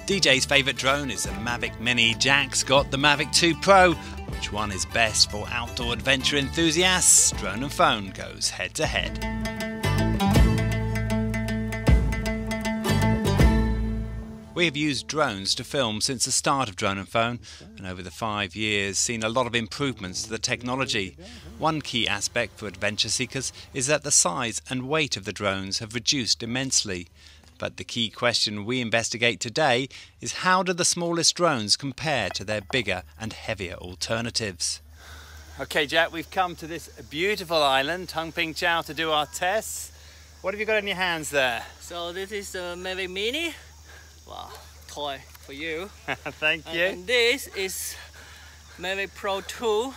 DJ's favourite drone is a Mavic Mini. Jack's got the Mavic 2 Pro. Which one is best for outdoor adventure enthusiasts? Drone and Phone goes head to head. We have used drones to film since the start of Drone and Phone, and over the 5 years seen a lot of improvements to the technology. One key aspect for adventure seekers is that the size and weight of the drones have reduced immensely. But the key question we investigate today is how do the smallest drones compare to their bigger and heavier alternatives? Okay, Jack, we've come to this beautiful island, Tung Ping Chau, to do our tests. What have you got in your hands there? So this is the Mavic Mini. Wow, toy for you. Thank you. And this is Mavic Pro 2,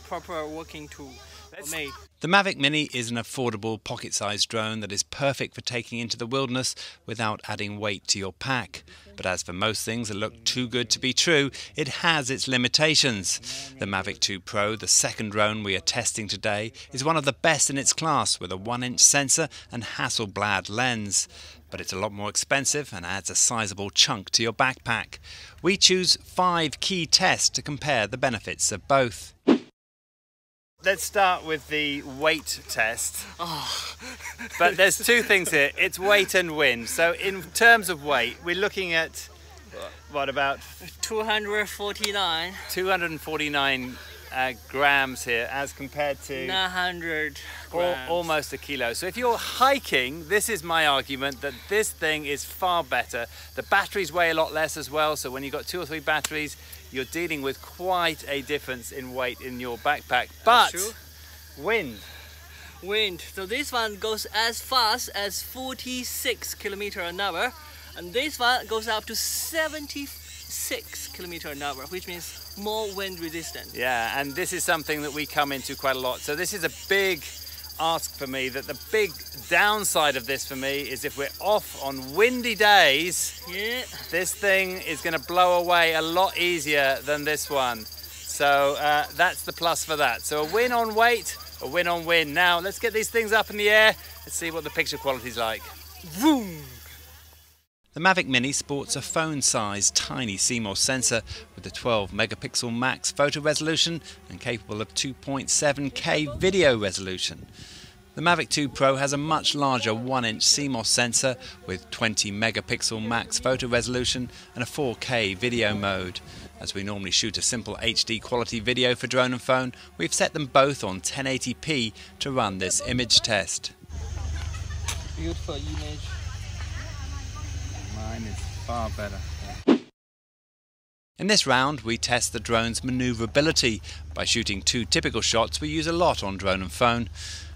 proper working tool for me. The Mavic Mini is an affordable pocket-sized drone that is perfect for taking into the wilderness without adding weight to your pack. But as for most things that look too good to be true, it has its limitations. The Mavic 2 Pro, the second drone we are testing today, is one of the best in its class with a 1-inch sensor and Hasselblad lens. But it's a lot more expensive and adds a sizable chunk to your backpack. We choose 5 key tests to compare the benefits of both. Let's start with the weight test. Oh. But there's 2 things here. It's weight and wind. So in terms of weight, we're looking at, what, about 249. 249 grams here as compared to 900 grams. Almost a kilo. So if you're hiking, this is my argument that this thing is far better. The batteries weigh a lot less as well, so when you've got 2 or 3 batteries, you're dealing with quite a difference in weight in your backpack. But wind. So this one goes as fast as 46 kilometers an hour, and this one goes up to 76 kilometers an hour, which means more wind resistant. Yeah, and this is something that we come into quite a lot. So this is a big ask for me. That the big downside of this for me is if we're off on windy days, this thing is going to blow away a lot easier than this one. So that's the plus for that. So a win on weight, a win on wind. Now let's get these things up in the air. Let's see what the picture quality is like. Vroom! The Mavic Mini sports a phone-sized tiny CMOS sensor with a 12 megapixel max photo resolution and capable of 2.7K video resolution. The Mavic 2 Pro has a much larger 1-inch CMOS sensor with 20 megapixel max photo resolution and a 4K video mode. As we normally shoot a simple HD quality video for Drone and Phone, we've set them both on 1080p to run this image test. Beautiful image. Mine is far better. In this round we test the drone's maneuverability. By shooting 2 typical shots we use a lot on Drone and Phone.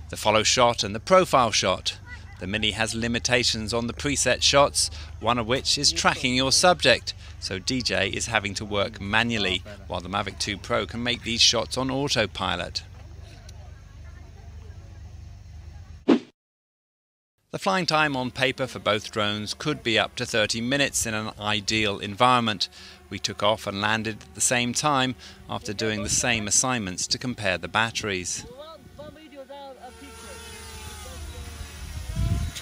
The follow shot and the profile shot. The Mini has limitations on the preset shots, one of which is tracking your subject, so DJ is having to work manually, while the Mavic 2 Pro can make these shots on autopilot. The flying time on paper for both drones could be up to 30 minutes in an ideal environment. We took off and landed at the same time after doing the same assignments to compare the batteries.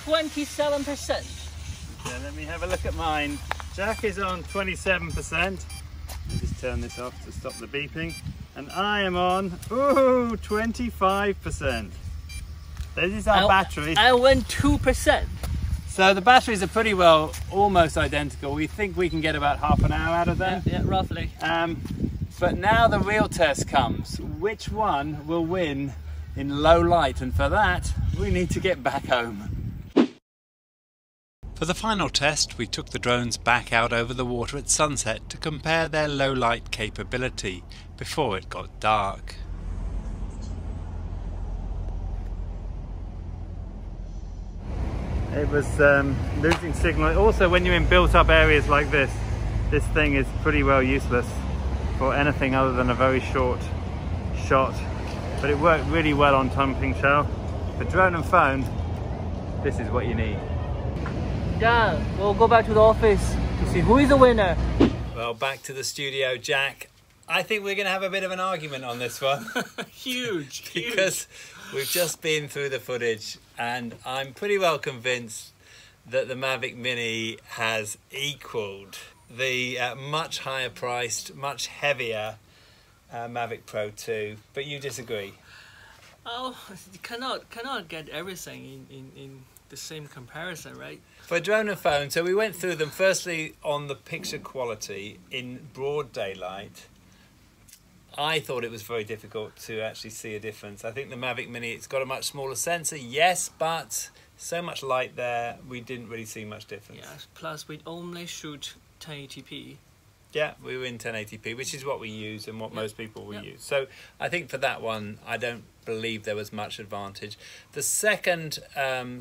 27%. Okay, let me have a look at mine. Jack is on 27%. Just turn this off to stop the beeping. And I am on 25%. This is our battery. I went 2%. So the batteries are pretty well almost identical. We think we can get about half an hour out of them. Yeah, roughly. But now the real test comes. Which one will win in low light? And for that, we need to get back home. For the final test, we took the drones back out over the water at sunset to compare their low light capability before it got dark. It was losing signal. Also, when you're in built-up areas like this thing is pretty well useless for anything other than a very short shot. But it worked really well on Tung Ping Chau. For Drone and Phone, this is what you need. Yeah, we'll go back to the office to see who is the winner. Well, back to the studio, Jack. I think we're going to have a bit of an argument on this one. Huge. Because we've just been through the footage and I'm pretty well convinced that the Mavic Mini has equalled the much higher priced, much heavier Mavic Pro 2, but you disagree. Oh, you cannot get everything in the same comparison, right? For drone and phone, so we went through them firstly on the picture quality in broad daylight. I thought it was very difficult to actually see a difference. I think the Mavic Mini, it's got a much smaller sensor, yes, but so much light there, we didn't really see much difference. Yeah, plus we only shoot 1080p. Yeah, we were in 1080p, which is what we use and what most people will use. So I think for that one, I don't believe there was much advantage. The second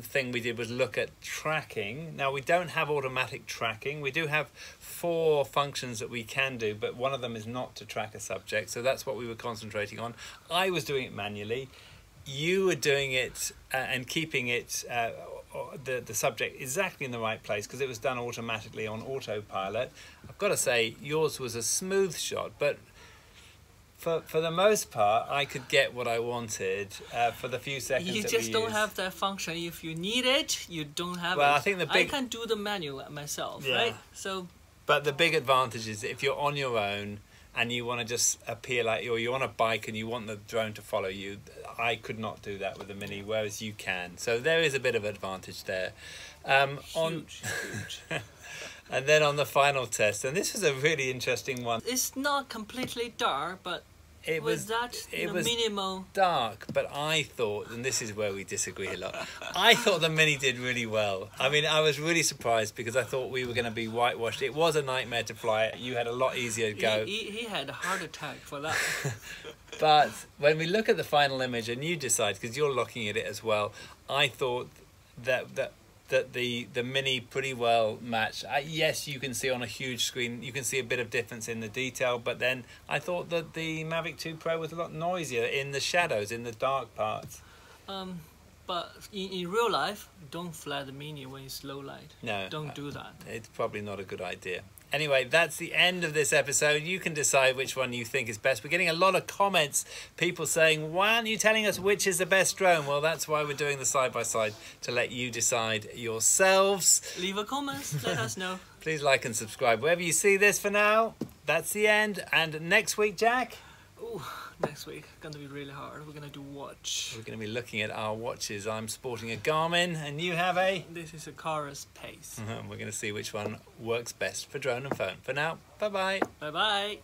thing we did was look at tracking. Now, we don't have automatic tracking. We do have 4 functions that we can do, but one of them is not to track a subject. So that's what we were concentrating on. I was doing it manually. You were doing it and keeping it the subject exactly in the right place because it was done automatically on autopilot. I've got to say yours was a smooth shot, but for the most part I could get what I wanted for the few seconds you that just we don't used. have that function. If you need it, you don't have Well, it. I think I can do the manual myself, right? So but the big advantage is if you're on your own and you want to just appear like you're on a bike and you want the drone to follow you, I could not do that with the Mini, whereas you can. So there is a bit of advantage there. huge. And then on the final test, and this was a really interesting one. It's not completely dark, but It was minimal. dark, but I thought, and this is where we disagree a lot, I thought the Mini did really well. I mean, I was really surprised because I thought we were going to be whitewashed. It was a nightmare to fly. You had a lot easier to go. He had a heart attack for that. But when we look at the final image, and you decide, because you're looking at it as well, I thought that the Mini pretty well matched. Yes, you can see on a huge screen, you can see a bit of difference in the detail, but then I thought that the Mavic 2 Pro was a lot noisier in the shadows, in the dark parts. But in real life, don't fly the Mini when it's low light. No. Don't do that. It's probably not a good idea. Anyway, that's the end of this episode. You can decide which one you think is best. We're getting a lot of comments, people saying, why aren't you telling us which is the best drone? Well, that's why we're doing the side-by-side, to let you decide yourselves. Leave a comment, let us know. Please like and subscribe wherever you see this. For now, that's the end. And next week, Jack? Ooh, next week, gonna be really hard. We're gonna do watch. We're going to be looking at our watches. I'm sporting a Garmin, and you have a... This is a Chorus Pace. We're going to see which one works best for drone and phone. For now, bye-bye. Bye-bye.